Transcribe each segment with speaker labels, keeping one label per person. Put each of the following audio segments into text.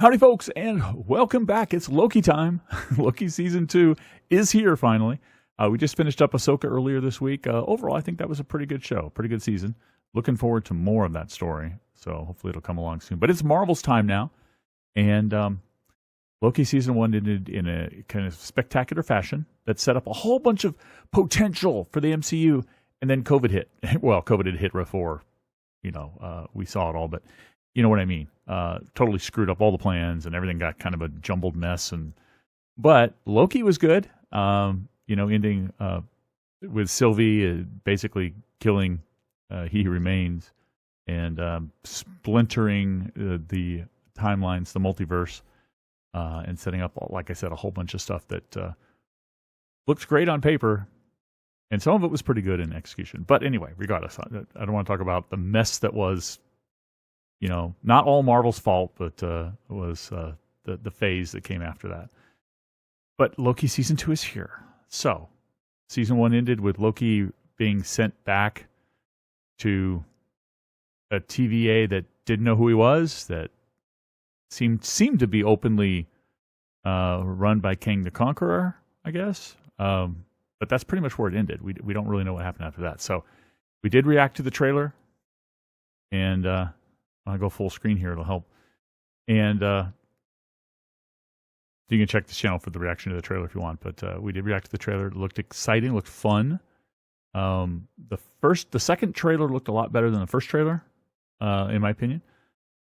Speaker 1: Howdy, folks, and welcome back. It's Loki time. Loki Season 2 is here, finally. We just finished up Ahsoka earlier this week. Overall, I think that was a pretty good show, pretty good season. Looking forward to more of that story, so hopefully it'll come along soon. But it's Marvel's time now, and Loki Season 1 ended in a kind of spectacular fashion that set up a whole bunch of potential for the MCU, and then COVID hit. Well, COVID had hit before, we saw it all, but you know what I mean. Totally screwed up all the plans, and everything got kind of a jumbled mess. But Loki was good. Ending with Sylvie basically killing He Who Remains, and splintering the timelines, the multiverse, and setting up, like I said, a whole bunch of stuff that looks great on paper, and some of it was pretty good in execution. But anyway, regardless, I don't want to talk about the mess that was. Not all Marvel's fault, but it was the phase that came after that. But Loki Season 2 is here. So, Season 1 ended with Loki being sent back to a TVA that didn't know who he was, that seemed to be openly run by Kang the Conqueror, I guess. But that's pretty much where it ended. We don't really know what happened after that. So, we did react to the trailer, and I'll go full screen here. It'll help. And you can check this channel for the reaction to the trailer if you want. But we did react to the trailer. It looked exciting. Looked fun. The second trailer looked a lot better than the first trailer, in my opinion.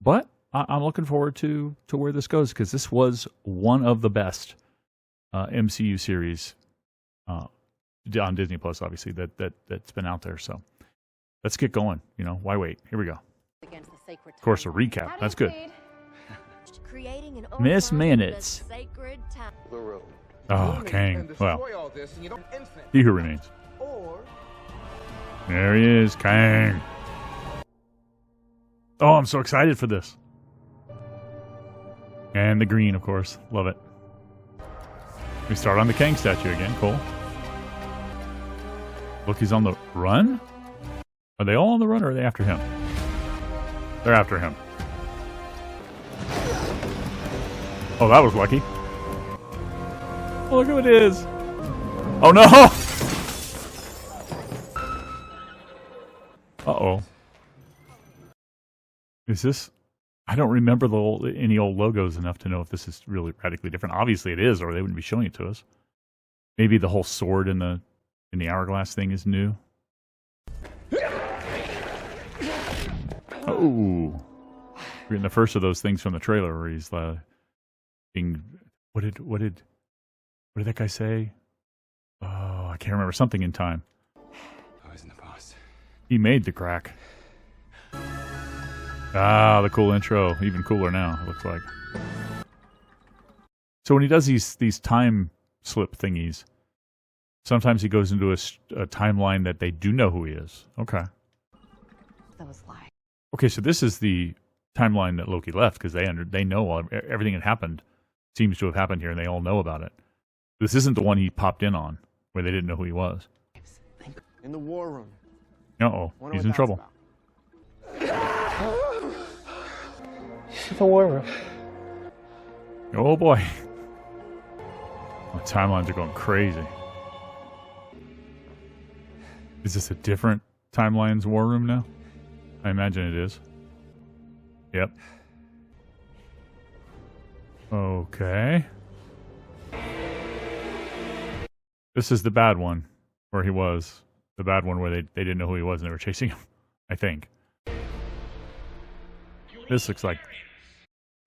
Speaker 1: But I'm looking forward to where this goes, because this was one of the best MCU series on Disney Plus, obviously, that's been out there. So let's get going. Why wait? Here we go. Of course, a recap. That's good. Miss Minutes. Oh, Kang. Well, He Who Remains. There he is, Kang. Oh, I'm so excited for this. And the green, of course. Love it. We start on the Kang statue again. Cool. Look, he's on the run? Are they all on the run, or are they after him? They're after him. Oh, that was lucky. Oh, look who it is. Oh, no! Uh-oh. Is this... I don't remember any old logos enough to know if this is really radically different. Obviously it is, or they wouldn't be showing it to us. Maybe the whole sword in the hourglass thing is new. Oh, we're getting the first of those things from the trailer where he's being. What did that guy say? Oh, I can't remember. Something in time.
Speaker 2: I was in the past.
Speaker 1: He made the crack. Ah, the cool intro. Even cooler now, it looks like. So when he does these time slip thingies, sometimes he goes into a timeline that they do know who he is. Okay.
Speaker 3: That was lying.
Speaker 1: Okay, so this is the timeline that Loki left, because they know everything that happened seems to have happened here, and they all know about it. This isn't the one he popped in on, where they didn't know who he was.
Speaker 4: In the war room.
Speaker 1: Uh-oh, he's in trouble.
Speaker 4: The war room.
Speaker 1: Oh boy. The timelines are going crazy. Is this a different timelines war room now? I imagine it is. Yep. Okay. This is the bad one, where he was. The bad one where they didn't know who he was and they were chasing him, I think. This looks like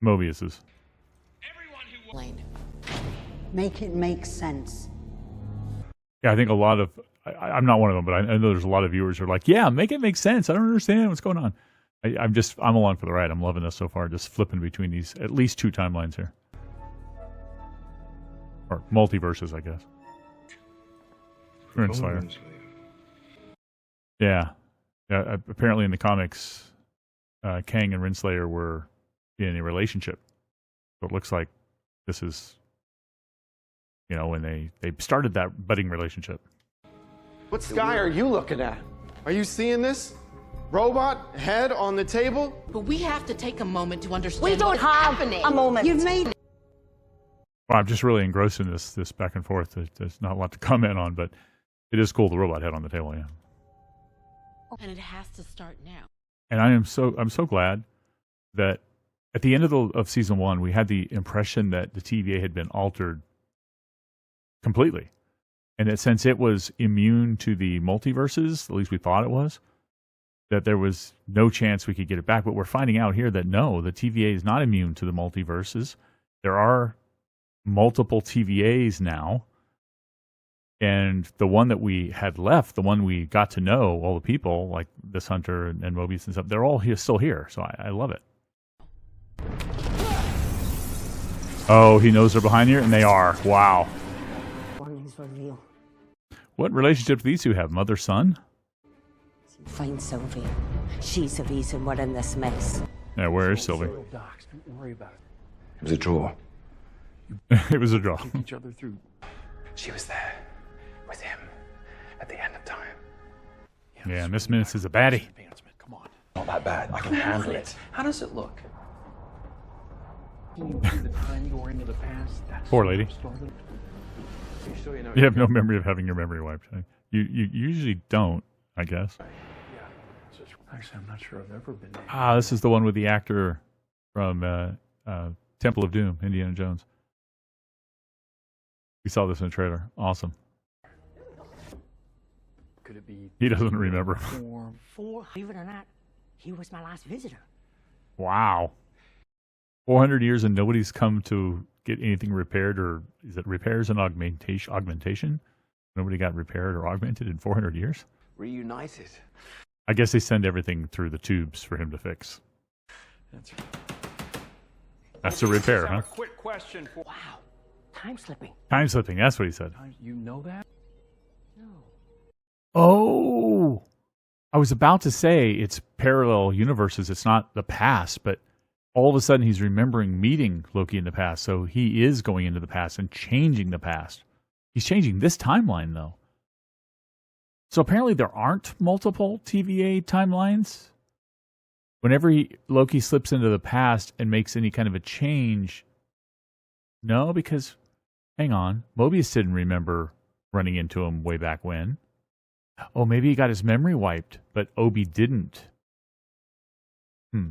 Speaker 1: Mobius's.
Speaker 3: Make it make sense.
Speaker 1: Yeah, I think a lot of... I'm not one of them, but I know there's a lot of viewers who are like, yeah, make it make sense. I don't understand what's going on. I'm along for the ride. I'm loving this so far, just flipping between these, at least two timelines here. Or multiverses, I guess. Renslayer. Yeah. Apparently in the comics, Kang and Renslayer were in a relationship. So it looks like this is, when they started that budding relationship.
Speaker 4: What sky are you looking at? Are you seeing this? Robot head on the table?
Speaker 5: But we have to take a moment to understand
Speaker 3: We don't
Speaker 5: what's
Speaker 3: have
Speaker 5: happening.
Speaker 3: a moment. You've made
Speaker 1: Well, I'm just really engrossed in this back and forth. There's not a lot to comment on, but it is cool. The robot head on the table, yeah.
Speaker 5: And it has to start now.
Speaker 1: And I'm so glad that at the end of season 1, we had the impression that the TVA had been altered completely, and that since it was immune to the multiverses, at least we thought it was, that there was no chance we could get it back. But we're finding out here that no, the TVA is not immune to the multiverses. There are multiple TVAs now. And the one that we had left, the one we got to know, all the people, like this Hunter and Mobius and stuff, they're all still here. So I love it. Oh, he knows they're behind here, and they are. Wow.
Speaker 3: warnings were real.
Speaker 1: What relationship do these two have? Mother-son?
Speaker 3: Find Sylvie. She's the reason we're in this mess.
Speaker 1: Yeah, where is Sylvie?
Speaker 4: Docs, don't worry about it.
Speaker 2: It was a draw.
Speaker 1: It was a draw.
Speaker 4: Each other through.
Speaker 2: She was there with him at the end of time.
Speaker 1: Yeah, Miss Minutes is a baddie.
Speaker 4: Advancement, come on.
Speaker 2: Not that bad. I can handle it.
Speaker 4: How does it look? Can you see the time going into the past? That's
Speaker 1: Poor lady.
Speaker 4: started.
Speaker 2: Are you sure you know?
Speaker 1: You have no memory of having your memory wiped. You usually don't, I guess.
Speaker 4: Yeah. Actually, I'm not sure I've ever been there.
Speaker 1: Ah, this is the one with the actor from Temple of Doom, Indiana Jones. We saw this in the trailer. Awesome.
Speaker 4: Could it be?
Speaker 1: He doesn't remember.
Speaker 3: Believe it or not, he was my last visitor.
Speaker 1: Wow. 400 years and nobody's come to get anything repaired, or is it repairs and augmentation? Nobody got repaired or augmented in 400 years?
Speaker 2: Reunited.
Speaker 1: I guess they send everything through the tubes for him to fix.
Speaker 4: That's
Speaker 1: That's a repair, huh?
Speaker 4: quick question for.
Speaker 3: Wow, time slipping.
Speaker 1: Time slipping, that's what he said.
Speaker 4: You know that?
Speaker 3: No.
Speaker 1: Oh! I was about to say it's parallel universes. It's not the past, but all of a sudden he's remembering meeting Loki in the past. So he is going into the past and changing the past. He's changing this timeline, though. So apparently there aren't multiple TVA timelines. Whenever Loki slips into the past and makes any kind of a change, no, because, hang on, Mobius didn't remember running into him way back when. Oh, maybe he got his memory wiped, but Obi didn't.
Speaker 3: There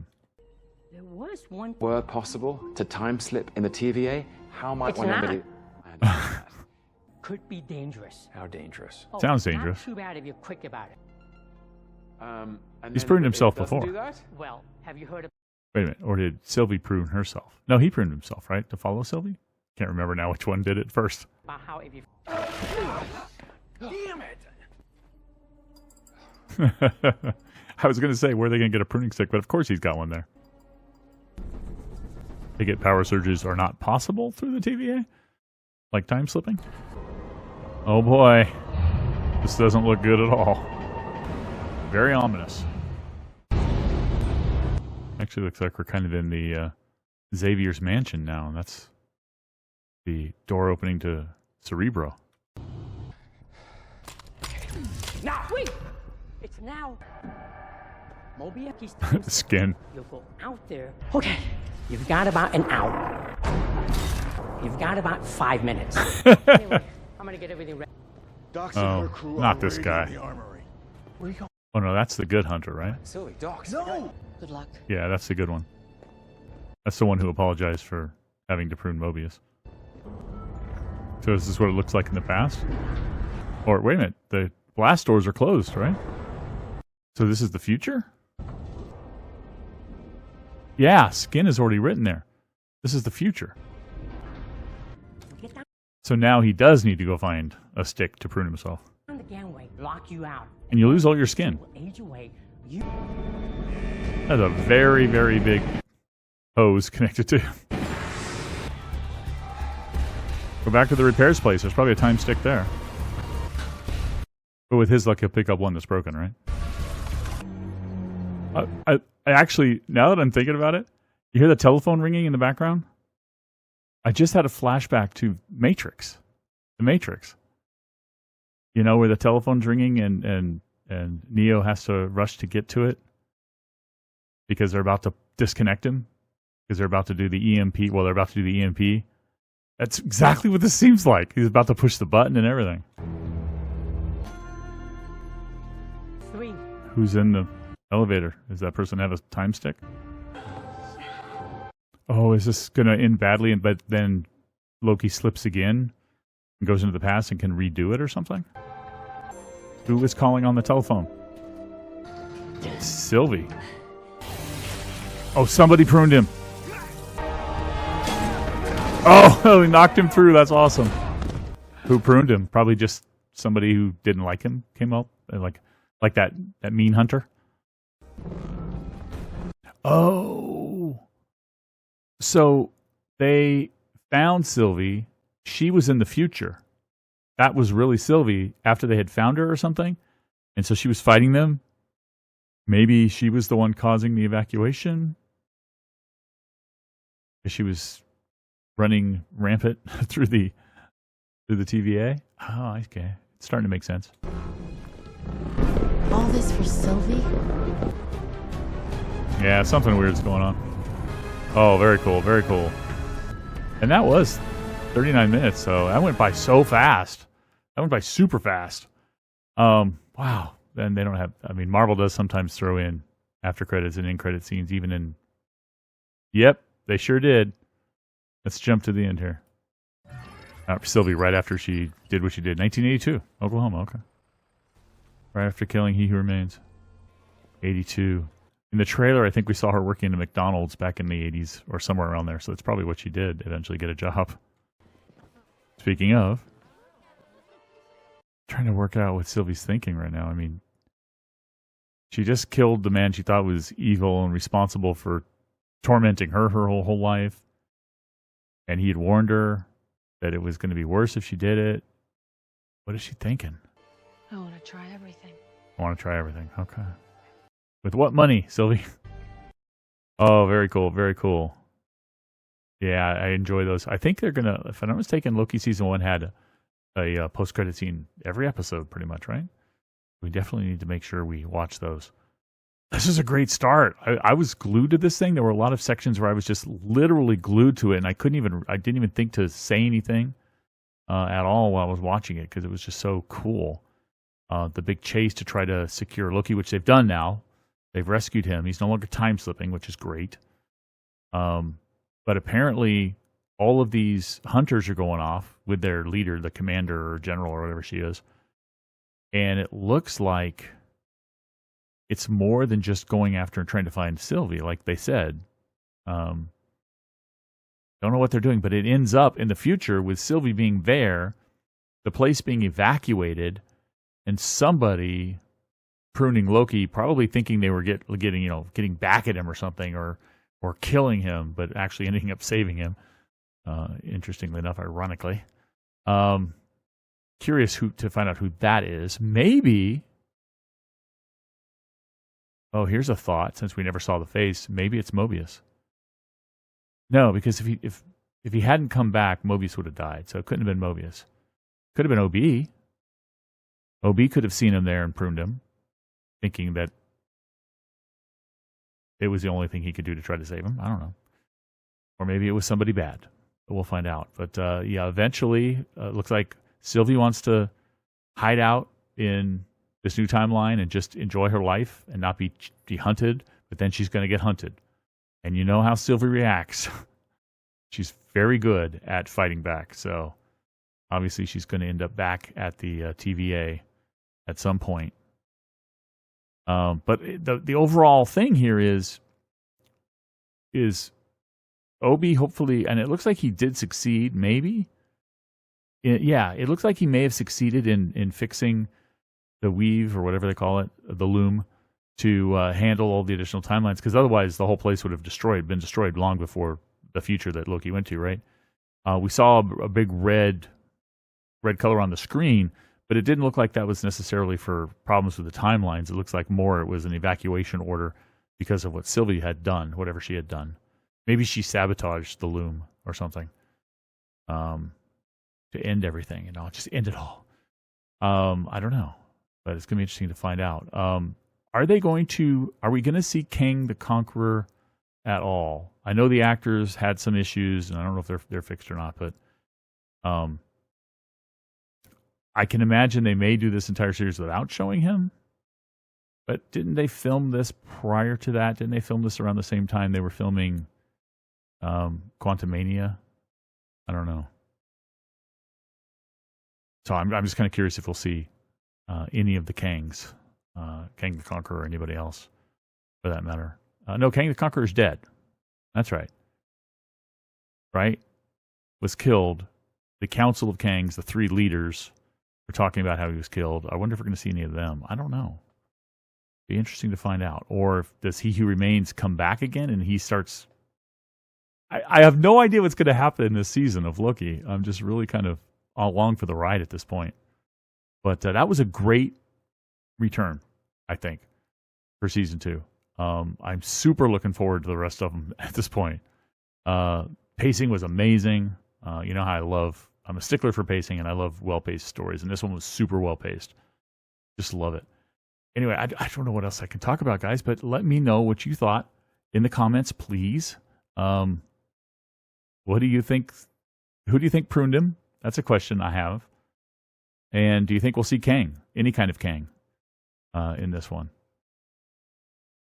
Speaker 3: was one.
Speaker 2: Were possible to time slip in the TVA? How might
Speaker 3: It's
Speaker 2: one
Speaker 3: not.
Speaker 2: ever do? I understand that.
Speaker 3: Could be dangerous.
Speaker 2: How dangerous?
Speaker 3: Oh,
Speaker 1: Sounds dangerous.
Speaker 3: Not too bad if you're quick about it.
Speaker 2: And
Speaker 1: He's
Speaker 2: then
Speaker 1: pruned
Speaker 2: if
Speaker 1: himself
Speaker 2: it doesn't
Speaker 1: before.
Speaker 2: Do that?
Speaker 3: Well, have you heard of
Speaker 1: Wait a minute, or did Sylvie prune herself? No, he pruned himself, right? To follow Sylvie? Can't remember now which one did it first.
Speaker 3: about how if you
Speaker 4: Damn it!
Speaker 1: I was going to say, where are they going to get a pruning stick? But of course he's got one there. They get power surges are not possible through the TVA? Like time slipping? Oh boy. This doesn't look good at all. Very ominous. Actually looks like we're kind of in the Xavier's mansion now. And that's the door opening to Cerebro.
Speaker 3: now wait. It's now. Mobius,
Speaker 1: Skin.
Speaker 3: you'll go out there. Okay, you've got about an hour. You've got about 5 minutes. Anyway, I'm gonna get everything ready.
Speaker 4: Docs
Speaker 1: Oh,
Speaker 4: and her crew
Speaker 1: not
Speaker 4: are
Speaker 1: this
Speaker 4: raiding
Speaker 1: guy.
Speaker 4: the armory. Where you going?
Speaker 1: Oh no, that's the good hunter, right?
Speaker 2: Sylvie, Docs.
Speaker 4: No!
Speaker 3: Good luck.
Speaker 1: Yeah, that's the good one. That's the one who apologized for having to prune Mobius. So is this what it looks like in the past? Or wait a minute, the blast doors are closed, right? So this is the future? Yeah, skin is already written there. This is the future.
Speaker 3: Get down
Speaker 1: So now he does need to go find a stick to prune himself.
Speaker 3: the gangway. Lock you out.
Speaker 1: And you lose all your skin.
Speaker 3: Will age away. You.
Speaker 1: That's a very, very big hose connected to him. Go back to the repairs place. There's probably a time stick there. But with his luck, he'll pick up one that's broken, right? I actually, now that I'm thinking about it, you hear the telephone ringing in the background? I just had a flashback to Matrix. The Matrix. You know, where the telephone's ringing and Neo has to rush to get to it because they're about to disconnect him because they're about to do the EMP. Well, they're about to do the EMP. That's exactly what this seems like. He's about to push the button and everything.
Speaker 3: 3.
Speaker 1: Who's in the elevator? Does that person have a time stick? Oh, is this going to end badly? But then Loki slips again and goes into the past and can redo it or something? Who is calling on the telephone? Sylvie. Oh, somebody pruned him. Oh, he knocked him through. That's awesome. Who pruned him? Probably just somebody who didn't like him came up. Like that mean hunter. Oh. So they found Sylvie. She was in the future. That was really Sylvie after they had found her or something. And so she was fighting them. Maybe she was the one causing the evacuation. She was running rampant through the TVA. Oh, okay. It's starting to make sense.
Speaker 5: All this for Sylvie?
Speaker 1: Yeah, something weird's going on. Oh, very cool, very cool. And that was 39 minutes, so that went by so fast. That went by super fast. Wow. And they don't have, I mean, Marvel does sometimes throw in after credits and in credit scenes, even in, yep, they sure did. Let's jump to the end here. Sylvie, right after she did what she did. 1982, Oklahoma, okay. Right after killing He Who Remains. 82. In the trailer, I think we saw her working at McDonald's back in the 80s or somewhere around there, so that's probably what she did, eventually get a job. Speaking of, trying to work out what Sylvie's thinking right now. I mean, she just killed the man she thought was evil and responsible for tormenting her whole life. And he had warned her that it was going to be worse if she did it. What is she thinking?
Speaker 5: I want to try everything.
Speaker 1: I want to try everything. Okay. With what money, Sylvie? Oh, very cool. Very cool. Yeah, I enjoy those. I think they're going to, if I'm not mistaken, Loki Season 1 had a post-credit scene every episode pretty much, right? We definitely need to make sure we watch those. This is a great start. I was glued to this thing. There were a lot of sections where I was just literally glued to it, and I didn't even think to say anything at all while I was watching it because it was just so cool. The big chase to try to secure Loki, which they've done now. They've rescued him. He's no longer time slipping, which is great. But apparently, all of these hunters are going off with their leader, the commander or general or whatever she is. And it looks like it's more than just going after and trying to find Sylvie, like they said. Don't know what they're doing, but it ends up in the future with Sylvie being there, the place being evacuated, and somebody pruning Loki, probably thinking they were getting back at him or something, or killing him, but actually ending up saving him. Interestingly enough, ironically. Curious to find out who that is. Maybe. Oh, here's a thought. Since we never saw the face, maybe it's Mobius. No, because if he hadn't come back, Mobius would have died. So it couldn't have been Mobius. Could have been OB. OB could have seen him there and pruned him, thinking that it was the only thing he could do to try to save him. I don't know. Or maybe it was somebody bad. But we'll find out. But yeah, eventually, it looks like Sylvie wants to hide out in this new timeline and just enjoy her life and not be hunted. But then she's going to get hunted. And you know how Sylvie reacts. She's very good at fighting back. So obviously she's going to end up back at the TVA at some point. But the overall thing here is Obi hopefully, and it looks like he did succeed, maybe. It looks like he may have succeeded in fixing the weave or whatever they call it, the loom, to handle all the additional timelines, because otherwise the whole place would have been destroyed long before the future that Loki went to, right? We saw a big red color on the screen, but it didn't look like that was necessarily for problems with the timelines. It looks like more it was an evacuation order because of what Sylvie had done, whatever she had done. Maybe she sabotaged the loom or something to end everything, just end it all. I don't know, but it's going to be interesting to find out. Are we going to see Kang the Conqueror at all? I know the actors had some issues, and I don't know if they're fixed or not, but I can imagine they may do this entire series without showing him. But didn't they film this prior to that? Didn't they film this around the same time they were filming Quantumania? I don't know. So I'm just kind of curious if we'll see any of the Kangs, Kang the Conqueror or anybody else, for that matter. No, Kang the Conqueror is dead. That's right. Right? Was killed. The Council of Kangs, the 3 leaders, were talking about how he was killed. I wonder if we're going to see any of them. I don't know. Be interesting to find out. Or if does He Who Remains come back again and he starts... I have no idea what's going to happen in this season of Loki. I'm just really kind of along for the ride at this point. But that was a great return, I think, for season 2. I'm super looking forward to the rest of them at this point. Pacing was amazing. You know how I'm a stickler for pacing, and I love well-paced stories, and this one was super well-paced. Just love it. Anyway, I don't know what else I can talk about, guys, but let me know what you thought in the comments, please. What do you think? Who do you think pruned him? That's a question I have. And do you think we'll see Kang, any kind of Kang, in this one?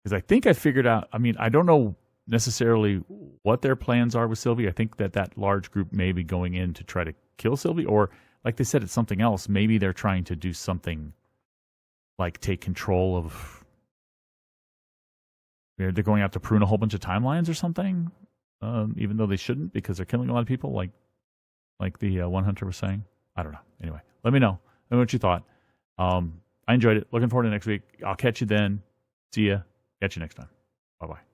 Speaker 1: Because I think I figured out, I don't know necessarily what their plans are with Sylvie. I think that large group may be going in to try to kill Sylvie, or like they said, it's something else. Maybe they're trying to do something like take control of, they're going out to prune a whole bunch of timelines or something, even though they shouldn't because they're killing a lot of people, like the One Hunter was saying. I don't know. Anyway, let me know. Let me know what you thought. I enjoyed it. Looking forward to next week. I'll catch you then. See ya. Catch you next time. Bye-bye.